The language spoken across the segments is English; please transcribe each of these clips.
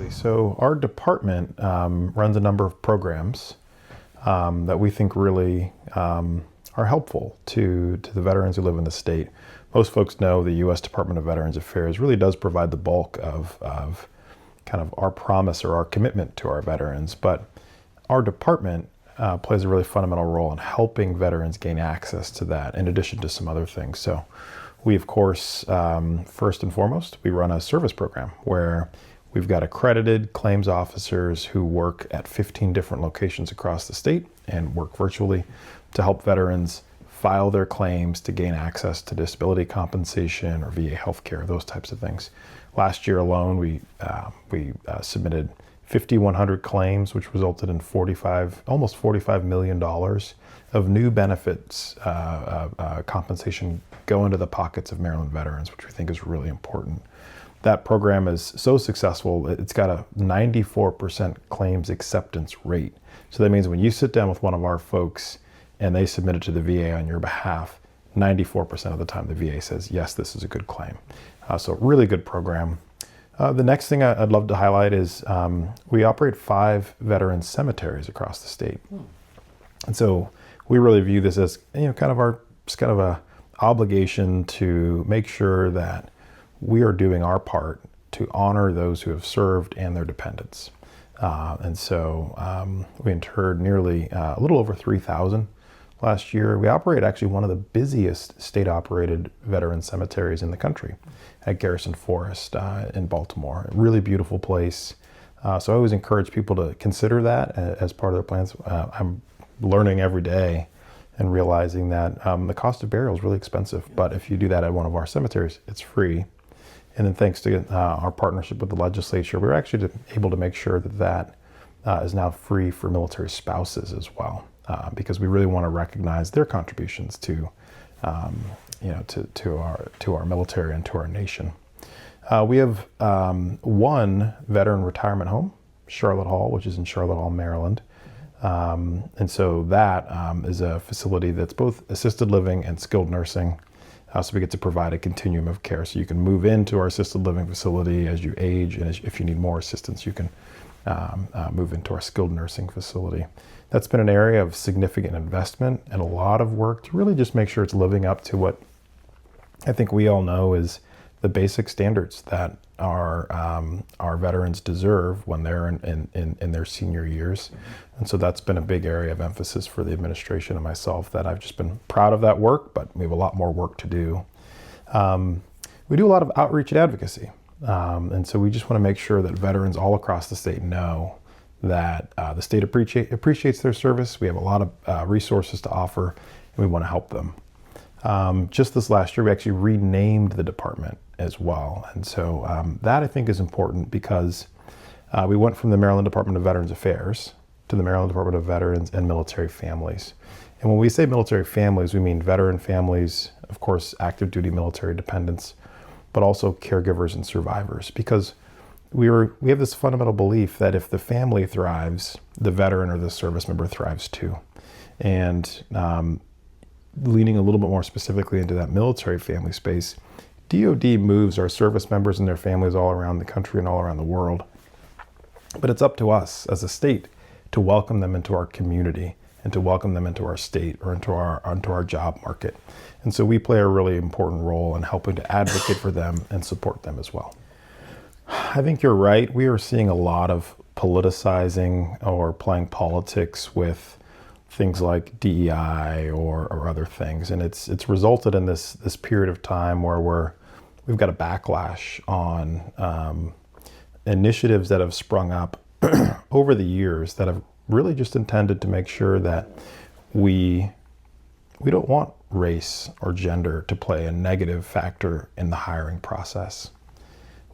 absolutely. So our department runs a number of programs that we think really are helpful to the veterans who live in the state. Most folks know the U.S. Department of Veterans Affairs really does provide the bulk of kind of our promise or our commitment to our veterans, but our department plays a really fundamental role in helping veterans gain access to that, in addition to some other things. So we, of course, first and foremost, we run a service program where we've got accredited claims officers who work at 15 different locations across the state and work virtually to help veterans file their claims to gain access to disability compensation or VA healthcare, those types of things. Last year alone, we submitted 5,100 claims, which resulted in almost $45 million of new benefits compensation go into the pockets of Maryland veterans, which we think is really important. That program is so successful, it's got a 94% claims acceptance rate. So that means when you sit down with one of our folks and they submit it to the VA on your behalf, 94% of the time the VA says, yes, this is a good claim. So really good program. The next thing I'd love to highlight is we operate 5 veteran cemeteries across the state. And so we really view this as kind of a obligation to make sure that we are doing our part to honor those who have served and their dependents. And so we interred nearly a little over 3,000 last year. We operate actually one of the busiest state-operated veteran cemeteries in the country at Garrison Forest in Baltimore. A really beautiful place. So I always encourage people to consider that as part of their plans. I'm learning every day and realizing that the cost of burial is really expensive, but if you do that at one of our cemeteries, it's free. And then thanks to our partnership with the legislature, we're actually able to make sure that is now free for military spouses as well, because we really want to recognize their contributions to our military and to our nation. We have one veteran retirement home, Charlotte Hall, which is in Charlotte Hall, Maryland. And so that is a facility that's both assisted living and skilled nursing. So we get to provide a continuum of care. So you can move into our assisted living facility as you age, and if you need more assistance, you can move into our skilled nursing facility. That's been an area of significant investment and a lot of work to really just make sure it's living up to what I think we all know is the basic standards that our veterans deserve when they're in their senior years. And so that's been a big area of emphasis for the administration and myself, that I've just been proud of that work, but we have a lot more work to do. We do a lot of outreach and advocacy. And so we just want to make sure that veterans all across the state know that the state appreciates their service. We have a lot of resources to offer, and we want to help them. Just this last year, we actually renamed the department as well. And so that I think is important because we went from the Maryland Department of Veterans Affairs to the Maryland Department of Veterans and Military Families. And when we say military families, we mean veteran families, of course, active duty military dependents, but also caregivers and survivors, because we have this fundamental belief that if the family thrives, the veteran or the service member thrives too. And leaning a little bit more specifically into that military family space, DoD moves our service members and their families all around the country and all around the world. But it's up to us as a state to welcome them into our community and to welcome them into our state or into our job market. And so we play a really important role in helping to advocate for them and support them as well. I think you're right. We are seeing a lot of politicizing or playing politics with things like DEI or other things. And it's resulted in this period of time where we've got a backlash on initiatives that have sprung up over the years that have really just intended to make sure that we don't want race or gender to play a negative factor in the hiring process.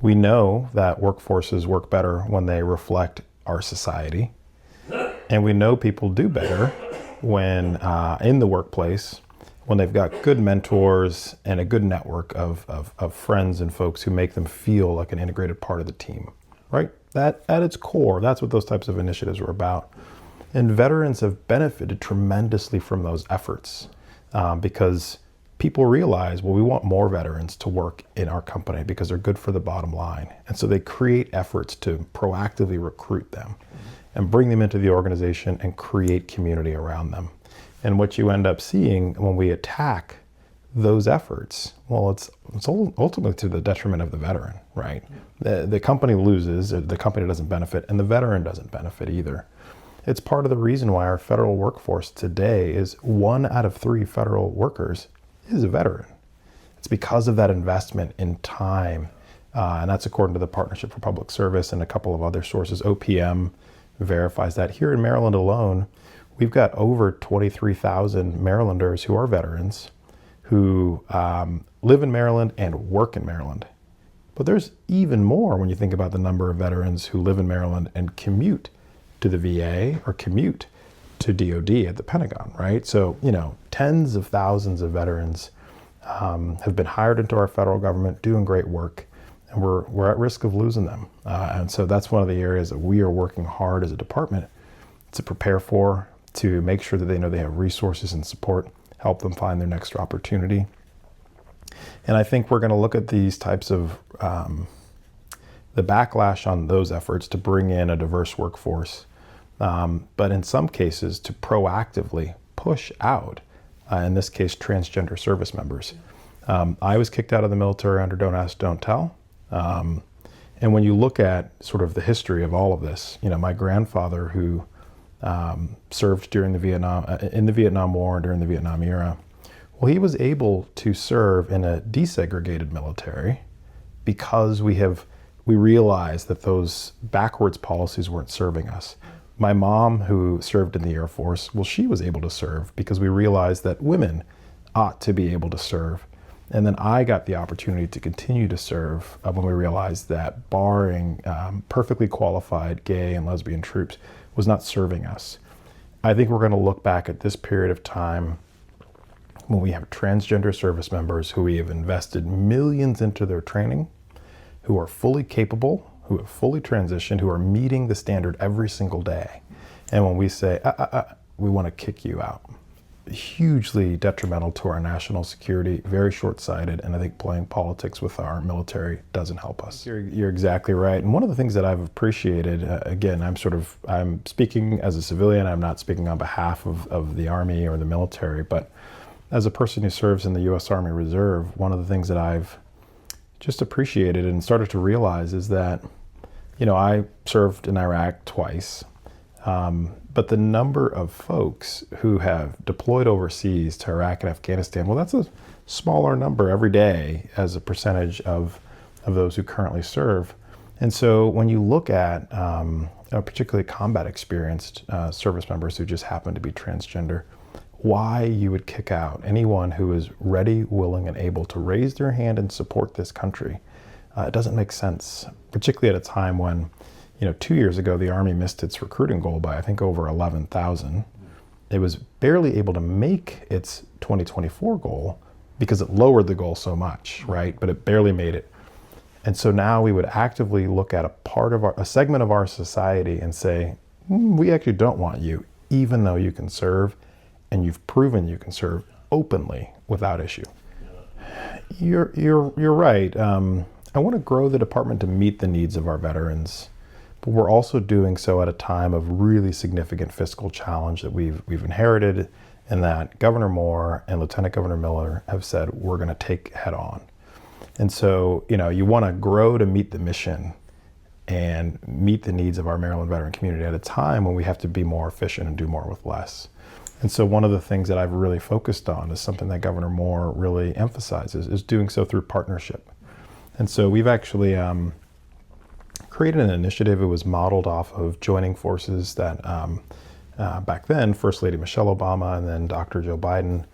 We know that workforces work better when they reflect our society, and we know people do better when in the workplace when they've got good mentors and a good network of friends and folks who make them feel like an integrated part of the team, right? That at its core, that's what those types of initiatives are about. And veterans have benefited tremendously from those efforts because people realize, well, we want more veterans to work in our company because they're good for the bottom line. And so they create efforts to proactively recruit them and bring them into the organization and create community around them. And what you end up seeing when we attack those efforts, well, it's ultimately to the detriment of the veteran, right? The company loses, the company doesn't benefit, and the veteran doesn't benefit either. It's part of the reason why our federal workforce today is 1 out of 3 federal workers is a veteran. It's because of that investment in time, and that's according to the Partnership for Public Service and a couple of other sources. OPM verifies that. Here in Maryland alone, we've got over 23,000 Marylanders who are veterans who live in Maryland and work in Maryland. But there's even more when you think about the number of veterans who live in Maryland and commute to the VA or commute to DOD at the Pentagon, right? So, tens of thousands of veterans have been hired into our federal government doing great work, and we're at risk of losing them. And so that's one of the areas that we are working hard as a department to prepare for, to make sure that they know they have resources and support, help them find their next opportunity. And I think we're going to look at these types of the backlash on those efforts to bring in a diverse workforce, but in some cases to proactively push out, in this case, transgender service members. I was kicked out of the military under Don't Ask, Don't Tell. And when you look at sort of the history of all of this, my grandfather who served during in the Vietnam War and during the Vietnam era, well, he was able to serve in a desegregated military because we realized that those backwards policies weren't serving us. My mom, who served in the Air Force, well, she was able to serve because we realized that women ought to be able to serve. And then I got the opportunity to continue to serve when we realized that barring perfectly qualified gay and lesbian troops was not serving us. I think we're going to look back at this period of time when we have transgender service members who we have invested millions into their training, who are fully capable, who have fully transitioned, who are meeting the standard every single day. And when we say, we want to kick you out, hugely detrimental to our national security, very short-sighted, and I think playing politics with our military doesn't help us. You're exactly right. And one of the things that I've appreciated, again, I'm speaking as a civilian, I'm not speaking on behalf of the Army or the military, but as a person who serves in the U.S. Army Reserve, one of the things that I've just appreciated and started to realize is that, I served in Iraq twice, but the number of folks who have deployed overseas to Iraq and Afghanistan, well, that's a smaller number every day as a percentage of those who currently serve. And so when you look at particularly combat experienced service members who just happen to be transgender, why you would kick out anyone who is ready, willing, and able to raise their hand and support this country, it doesn't make sense, particularly at a time when, 2 years ago, the Army missed its recruiting goal by, I think, over 11,000. It was barely able to make its 2024 goal because it lowered the goal so much, right? But it barely made it. And so now we would actively look at a segment of our society and say, we actually don't want you, even though you can serve, and you've proven you can serve openly without issue. You're right. I want to grow the department to meet the needs of our veterans, but we're also doing so at a time of really significant fiscal challenge that we've inherited, and that Governor Moore and Lieutenant Governor Miller have said we're going to take head on. And so, you want to grow to meet the mission and meet the needs of our Maryland veteran community at a time when we have to be more efficient and do more with less. And so one of the things that I've really focused on is something that Governor Moore really emphasizes, is doing so through partnership. And so we've actually created an initiative. It was modeled off of joining forces that back then First Lady Michelle Obama and then Dr. Joe Biden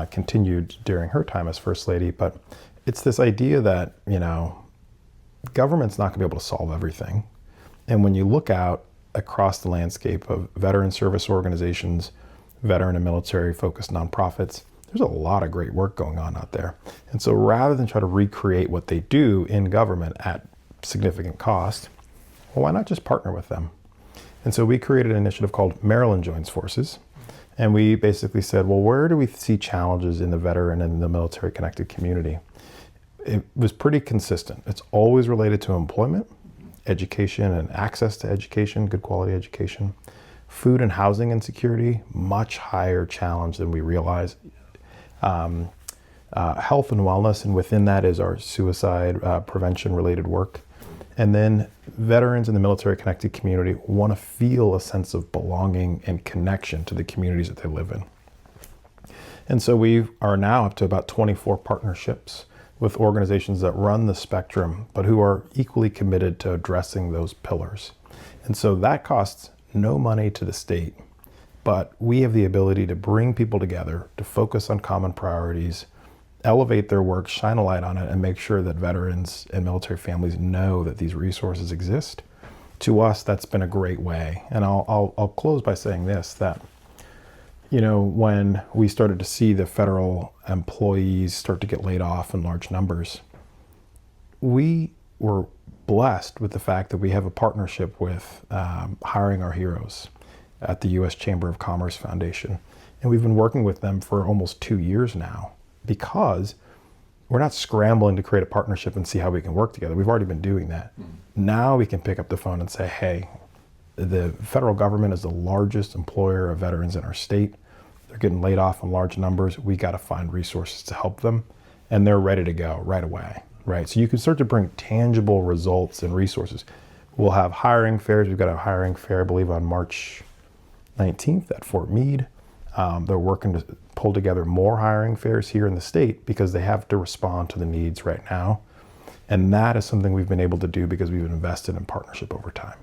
continued during her time as First Lady. But it's this idea that, government's not going to be able to solve everything. And when you look out across the landscape of veteran service organizations, veteran and military focused nonprofits, there's a lot of great work going on out there. And so rather than try to recreate what they do in government at significant cost, well, why not just partner with them? And so we created an initiative called Maryland Joins Forces. And we basically said, well, where do we see challenges in the veteran and the military connected community? It was pretty consistent. It's always related to employment, education and access to education, good quality education. Food and housing insecurity, much higher challenge than we realize. Health and wellness, and within that is our suicide prevention related work. And then veterans in the military connected community want to feel a sense of belonging and connection to the communities that they live in. And so we are now up to about 24 partnerships with organizations that run the spectrum, but who are equally committed to addressing those pillars. And so that costs no money to the state, but we have the ability to bring people together to focus on common priorities, elevate their work, shine a light on it, and make sure that veterans and military families know that these resources exist. To us, that's been a great way. And I'll close by saying this, that when we started to see the federal employees start to get laid off in large numbers, we were blessed with the fact that we have a partnership with Hiring Our Heroes at the U.S. Chamber of Commerce Foundation. And we've been working with them for almost 2 years now, because we're not scrambling to create a partnership and see how we can work together. We've already been doing that. Now we can pick up the phone and say, hey, the federal government is the largest employer of veterans in our state. They're getting laid off in large numbers. We got to find resources to help them. And they're ready to go right away, right? So you can start to bring tangible results and resources. We'll have hiring fairs. We've got a hiring fair, I believe, on March 19th at Fort Meade. They're working to pull together more hiring fairs here in the state because they have to respond to the needs right now. And that is something we've been able to do because we've invested in partnership over time.